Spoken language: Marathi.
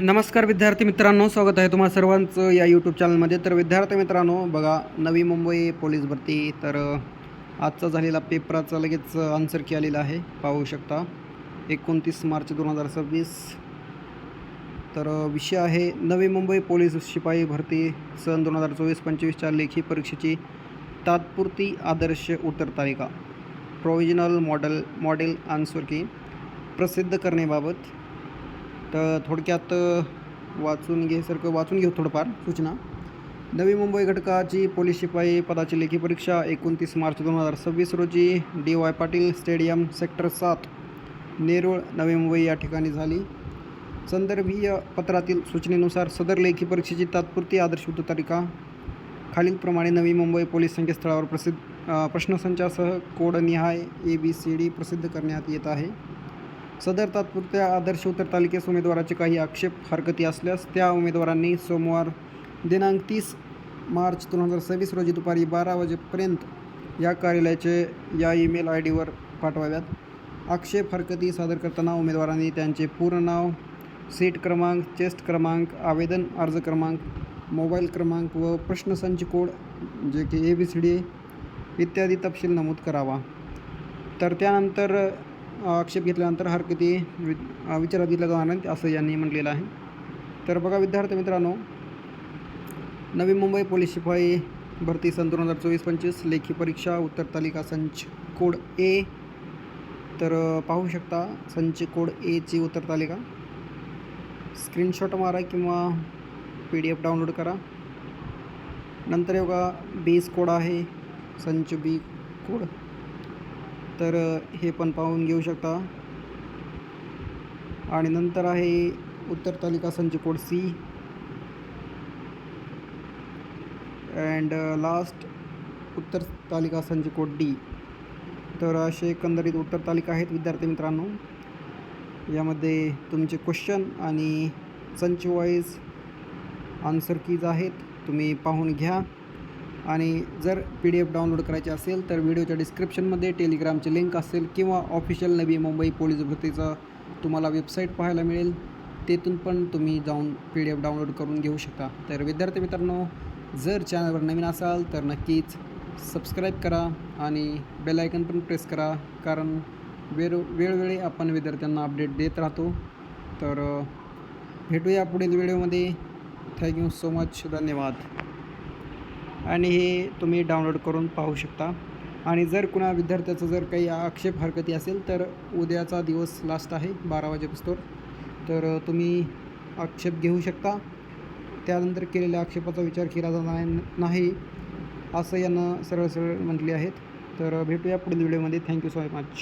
नमस्कार विद्यार्थी मित्रांनो, स्वागत आहे तुम्हा सर्वांचं या यूट्यूब चॅनलमध्ये. तर विद्यार्थी मित्रांनो, बघा नवी मुंबई पोलीस भरती. तर आजचा झालेला पेपराचा लगेच आन्सर की आलेला आहे, पाहू शकता. 29 मार्च 2026. तर विषय आहे नवी मुंबई पोलीस शिपाई भरती सन 2024-25च्या लेखी परीक्षेची तात्पुरती आदर्श उत्तरतालिका प्रोव्हिजनल मॉडेल आन्सर की प्रसिद्ध करण्याबाबत. तर थोडक्यात वाचून घेऊ थोडंफार सूचना. नवी मुंबई घटकाची पोलीस शिपाई पदाची लेखी परीक्षा 29 मार्च 2026 रोजी DY Patil stadium sector 7 Nerul Navi Mumbai या ठिकाणी झाली. संदर्भीय पत्रातील सूचनेनुसार सदर लेखी परीक्षेची तात्पुरती आदर्श उत्तरतालिका खालीलप्रमाणे नवी मुंबई पोलीस संकेतस्थळावर प्रश्नसंचासह कोडनिहाय ABCD प्रसिद्ध करण्यात येत आहे. सदर तात्पुरत्या आदर्श उत्तरतालिकेस उमेदवाराचे काही आक्षेप हरकती असल्यास त्या उमेदवारांनी सोमवार दिनांक 30 मार्च 2026 रोजी दुपारी 12 वाजेपर्यंत या कार्यालयाचे या ईमेल ID वर पाठवाव्यात. आक्षेप हरकती सादर करताना उमेदवारांनी त्यांचे पूर्ण नाव, सीट क्रमांक, चेस्ट क्रमांक, आवेदन अर्ज क्रमांक, मोबाईल क्रमांक व प्रश्नसंच कोड जे की ABCD इत्यादी तपशील नमूद करावा. तर त्यानंतर आक्षेप घेतल्यानंतर हरकती विचारात घेतल्या जाणार नाहीत असं यांनी म्हटलेलं आहे. तर बघा विद्यार्थी मित्रांनो, नवी मुंबई पोलीस शिपाई भरती सन 2024-25 लेखी परीक्षा उत्तरतालिका संच कोड A. तर पाहू शकता संच कोड A ची उत्तरतालिका. स्क्रीनशॉट मारा किंवा PDF डाउनलोड करा. नंतर बघा बेस कोड आहे संच B कोड. तर हे पण पाहून घेऊ शकता. आणि नंतर आहे उत्तरतालिका संच कोड C अँड लास्ट उत्तरतालिका संच कोड D. तर असे एकंदरीत उत्तरतालिका आहेत विद्यार्थी मित्रांनो. यामध्ये तुमचे क्वेश्चन आणि संच वाईज आन्सर कीज आहेत, तुम्ही पाहून घ्या. आणि जर PDF डाउनलोड करायचे असेल तर व्हिडिओच्या डिस्क्रिप्शनमध्ये टेलिग्रामची लिंक असेल किंवा ऑफिशियल नवी मुंबई पोलीस भरतीचा तुम्हाला वेबसाईट पाहायला मिळेल, तेथून पण तुम्ही जाऊन PDF डाउनलोड करून घेऊ शकता. तर विद्यार्थी मित्रांनो, जर चॅनलवर नवीन असाल तर नक्कीच सबस्क्राईब करा आणि बेल आयकन पण प्रेस करा, कारण वेळोवेळी आपण विद्यार्थ्यांना अपडेट देत राहतो. तर भेटूया पुढील व्हिडिओमध्ये. थँक्यू सो मच, धन्यवाद. आणि हे तुम्ही डाउनलोड करून पाहू शकता. आणि जर कुणा विद्यार्थ्याचं जर काही आक्षेप हरकती असेल तर उद्याचा दिवस लास्ट आहे 12 वाजेपासून. तर तुम्ही आक्षेप घेऊ शकता. त्यानंतर केलेल्या आक्षेपाचा विचार केला जाणार नाही असं यांना सरळ म्हटले आहेत. तर भेटूया पुढील व्हिडिओमध्ये. Thank you so much.